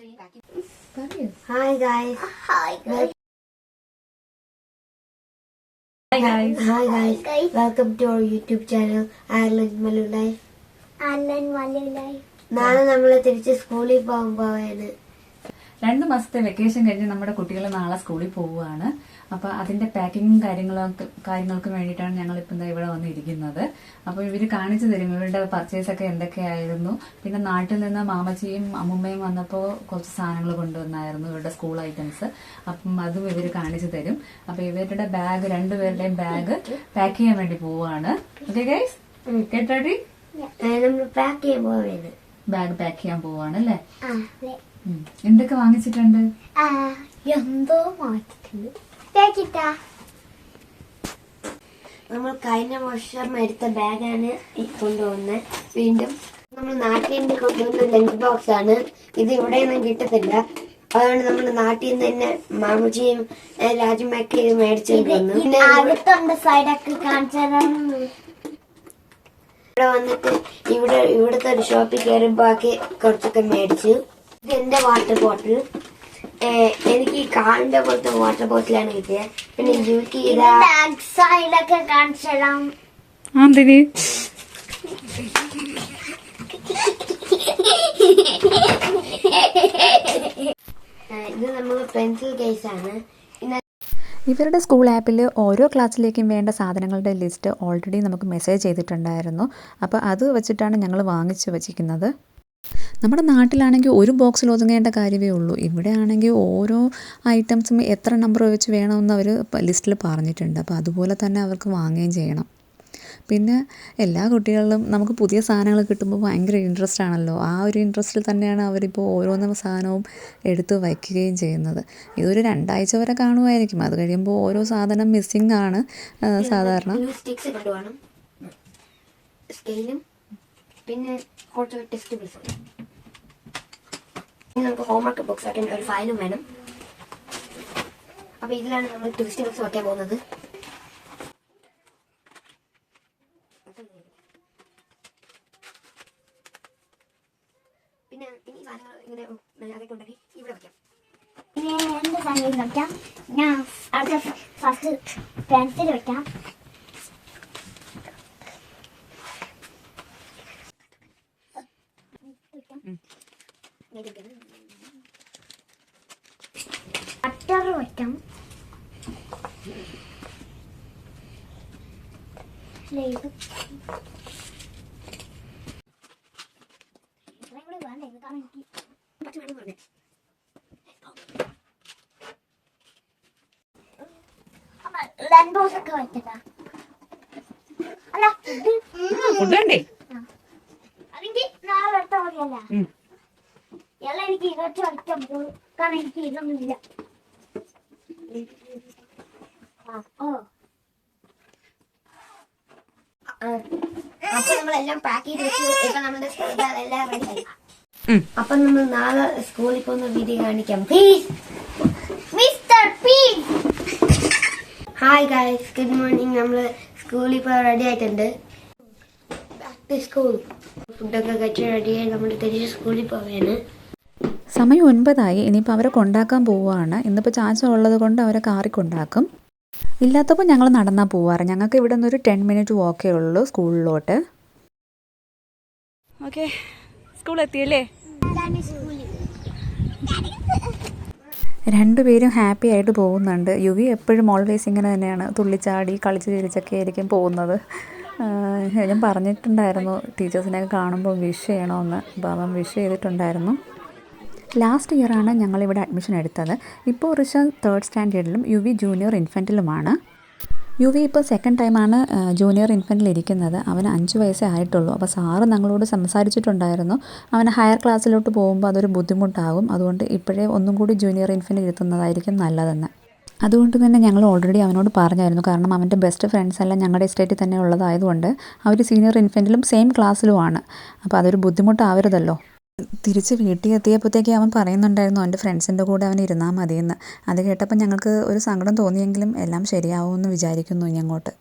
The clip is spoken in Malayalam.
Hi guys. Hi guys. Hi guys. Welcome to our YouTube channel, Ireland Malu Life. Ireland Malu Life. നാളെ നമ്മള് തിരിച്ച് സ്കൂളിൽ പോകാൻ പോവാണ്. 2 മാസത്തെ വെക്കേഷൻ കഴിഞ്ഞ് നമ്മുടെ കുട്ടികൾ നാളെ സ്കൂളിൽ പോവുകയാണ്. അപ്പൊ അതിന്റെ പാക്കിങ്ങും കാര്യങ്ങൾക്ക് വേണ്ടിയിട്ടാണ് ഞങ്ങൾ ഇപ്പം ഇവിടെ വന്നിരിക്കുന്നത്. അപ്പൊ ഇവര് കാണിച്ചു തരും ഇവരുടെ പർച്ചേസ് ഒക്കെ എന്തൊക്കെയായിരുന്നു. പിന്നെ നാട്ടിൽ നിന്ന് മാമച്ചിയും അമ്മുമ്മയും വന്നപ്പോ കുറച്ച് സാധനങ്ങൾ കൊണ്ടുവന്നായിരുന്നു, ഇവരുടെ സ്കൂൾ ഐറ്റംസ്. അപ്പം അതും ഇവര് കാണിച്ചു തരും. അപ്പൊ ഇവരുടെ ബാഗ്, രണ്ടുപേരുടെയും ബാഗ് പാക്ക് ചെയ്യാൻ വേണ്ടി പോവുകയാണ്. Okay guys, get ready. നമ്മൾ പാക്ക് ചെയ്യാൻ പോവാണ്. ബാഗ് പാക്ക് ചെയ്യാൻ പോവാണ് അല്ലേ? എന്തൊക്കെ വാങ്ങിച്ചിട്ടുണ്ട്? എന്തോ വാങ്ങിച്ചിട്ടുണ്ട്. നമ്മൾ കഴിഞ്ഞ വർഷം എടുത്ത ബാഗാണ് കൊണ്ടുപോകുന്നത്. വീണ്ടും നമ്മൾ നാട്ടിൽ നിന്ന് കൊണ്ടുവന്ന ലഞ്ച് ബോക്സ് ആണ് ഇത്. ഇവിടെയൊന്നും കിട്ടത്തില്ല, അതുകൊണ്ട് നമ്മൾ നാട്ടിൽ നിന്ന് തന്നെ മാമുജിയും രാജമ്മയൊക്കെ ഇത് മേടിച്ചോണ്ട് വന്നു. അടുത്തുണ്ട് സൈഡൊക്കെ കാണിച്ചു. ഇവിടെ വന്നിട്ട് ഇവിടുത്തെ ഒരു ഷോപ്പിൽ കയറുമ്പോ ആക്കി കുറച്ചൊക്കെ മേടിച്ചു. ഇത് എന്റെ വാട്ടർ ബോട്ടിൽ. എനിക്ക് ഈ കാലിന്റെ പോലത്തെ വാട്ടർ ബോട്ടിലാണ് കിട്ടിയത്. പിന്നെ യൂക്കി സൈഡൊക്കെ കാണിച്ചിടാം. ഇത് നമ്മൾ പെൻസിൽ കേസ് ആണ്. ഇവരുടെ സ്കൂൾ ആപ്പിൽ ഓരോ ക്ലാസ്സിലേക്കും വേണ്ട സാധനങ്ങളുടെ ലിസ്റ്റ് ഓൾറെഡി നമുക്ക് മെസ്സേജ് ചെയ്തിട്ടുണ്ടായിരുന്നു. അപ്പോൾ അത് വെച്ചിട്ടാണ് ഞങ്ങൾ വാങ്ങിച്ചു വച്ചിരിക്കുന്നത്. നമ്മുടെ നാട്ടിലാണെങ്കിൽ ഒരു ബോക്സിൽ ഒതുങ്ങേണ്ട കാര്യമേ ഉള്ളൂ. ഇവിടെ ആണെങ്കിൽ ഓരോ ഐറ്റംസും എത്ര നമ്പർ വെച്ച് വേണമെന്ന് അവർ ലിസ്റ്റിൽ പറഞ്ഞിട്ടുണ്ട്. അപ്പോൾ അതുപോലെ തന്നെ അവർക്ക് വാങ്ങുകയും ചെയ്യണം. പിന്നെ എല്ലാ കുട്ടികളിലും നമുക്ക് പുതിയ സാധനങ്ങൾ കിട്ടുമ്പോൾ ഭയങ്കര ഇൻട്രസ്റ്റ് ആണല്ലോ. ആ ഒരു ഇൻട്രസ്റ്റിൽ തന്നെയാണ് അവരിപ്പോൾ ഓരോന്നും സാധനവും എടുത്ത് വയ്ക്കുകയും ചെയ്യുന്നത്. ഇതൊരു 2 ആഴ്ച വരെ കാണുമായിരിക്കും. അത് കഴിയുമ്പോൾ ഓരോ സാധനം മിസ്സിംഗ് ആണ് സാധാരണ. പിന്നെ കുറച്ച് ടെക്സ്റ്റ് ബുക്സ്. നമുക്ക് ഹോംവർക്ക് ബുക്സ് ആയിട്ട് ഒരു ഫയലും വേണം. അപ്പൊ ഇതിലാണ് നമ്മൾ ടെക്സ്റ്റ് ബുക്സ് വയ്ക്കാൻ പോകുന്നത്. പിന്നെ ഇനി സാധനങ്ങൾ ഇങ്ങനെ അതൊക്കെ ഉണ്ടെങ്കിൽ ഇവിടെ വയ്ക്കാം. എന്ത് സാധനം വയ്ക്കാം? ഞാൻ അടുത്ത ഫസ്റ്റ് പെൻസിൽ വയ്ക്കാം. കട്ടർ വയ്ക്കാം. ലൻബോസ് ഒക്കെ വയ്ക്കട്ടാ. അല്ല അല്ലെങ്കിൽ നാളെ എടുത്ത മതിയല്ല. എല്ലാം എനിക്ക് ഇതൊക്കെ വയ്ക്കാൻ പോകും, കാരണം എനിക്ക് ഇതൊന്നുമില്ല. അപ്പൊ നമ്മളെല്ലാം പാക്ക് ചെയ്ത് വെച്ച് ഇപ്പൊ നമ്മുടെ എല്ലാം റെഡി ആയി. അപ്പൊ നമ്മൾ നാളെ സ്കൂളിൽ പോകുന്ന വീഡിയോ കാണിക്കാം. Hi guys, good morning. നമ്മള് സ്കൂളിൽ ഇപ്പോൾ റെഡി ആയിട്ടുണ്ട്. Back to school. ഫുഡൊക്കെ കഴിച്ച് റെഡിയായി നമ്മൾ തിരിച്ച് സ്കൂളിൽ പോവുകയാണ്. സമയം 9 ഇനിയിപ്പോൾ അവരെ കൊണ്ടാക്കാൻ പോവുകയാണ്. ഇന്നിപ്പോൾ ചാച്ച ഉള്ളത് കൊണ്ട് അവരെ കാറി കൊണ്ടാക്കും. ഇല്ലാത്തപ്പോൾ ഞങ്ങൾ നടന്നാൽ പോവാറ്. ഞങ്ങൾക്ക് ഇവിടെ നിന്നൊരു 10 മിനിറ്റ് വാക്കേ ഉള്ളൂ സ്കൂളിലോട്ട്. ഓക്കെ, സ്കൂളെത്തിയല്ലേ? രണ്ടുപേരും ഹാപ്പി ആയിട്ട് പോകുന്നുണ്ട്. യുവി എപ്പോഴും ഓൾവേസ് ഇങ്ങനെ തന്നെയാണ്, തുള്ളിച്ചാടി കളിച്ച് ചിരിച്ചൊക്കെ ആയിരിക്കും പോകുന്നത്. ഞാൻ പറഞ്ഞിട്ടുണ്ടായിരുന്നു ടീച്ചേഴ്സിനെയൊക്കെ കാണുമ്പോൾ വിഷ് ചെയ്യണമെന്ന്. അപ്പോൾ അവൻ വിഷ് ചെയ്തിട്ടുണ്ടായിരുന്നു. ലാസ്റ്റ് ഇയറാണ് ഞങ്ങളിവിടെ അഡ്മിഷൻ എടുത്തത്. ഇപ്പോൾ ഋഷ 3rd സ്റ്റാൻഡേർഡിലും യുവി ജൂനിയർ ഇൻഫൻറ്റിലുമാണ്. യുവി ഇപ്പോൾ 2nd ടൈമാണ് ജൂനിയർ ഇൻഫൻറ്റിൽ ഇരിക്കുന്നത്. അവന് 5 വയസ്സേ ആയിട്ടുള്ളൂ. അപ്പോൾ സാറ് ഞങ്ങളോട് സംസാരിച്ചിട്ടുണ്ടായിരുന്നു, അവന് ഹയർ ക്ലാസ്സിലോട്ട് പോകുമ്പോൾ അതൊരു ബുദ്ധിമുട്ടാകും, അതുകൊണ്ട് ഇപ്പോഴേ ഒന്നും കൂടി ജൂനിയർ ഇൻഫൻറ്റിൽ ഇരുത്തുന്നതായിരിക്കും നല്ലതെന്ന്. അതുകൊണ്ട് തന്നെ ഞങ്ങൾ ഓൾറെഡി അവനോട് പറഞ്ഞായിരുന്നു. കാരണം അവൻ്റെ ബെസ്റ്റ് ഫ്രണ്ട്സ് എല്ലാം ഞങ്ങളുടെ എസ്റ്റേറ്റിൽ തന്നെ ഉള്ളതായതുകൊണ്ട് അവർ സീനിയർ ഇൻഫൻറ്റിലും സെയിം ക്ലാസ്സിലുമാണ്. അപ്പോൾ അതൊരു ബുദ്ധിമുട്ടാവരുതല്ലോ. തിരിച്ച് വീട്ടിൽ എത്തിയപ്പോഴത്തേക്ക് അവൻ പറയുന്നുണ്ടായിരുന്നു അവൻ്റെ ഫ്രണ്ട്സിൻ്റെ കൂടെ അവൻ ഇരുന്നാൽ മതിയെന്ന്. അത് കേട്ടപ്പോൾ ഞങ്ങൾക്ക് ഒരു സങ്കടം തോന്നിയെങ്കിലും എല്ലാം ശരിയാവുമെന്ന് വിചാരിക്കുന്നു ഇനി അങ്ങോട്ട്.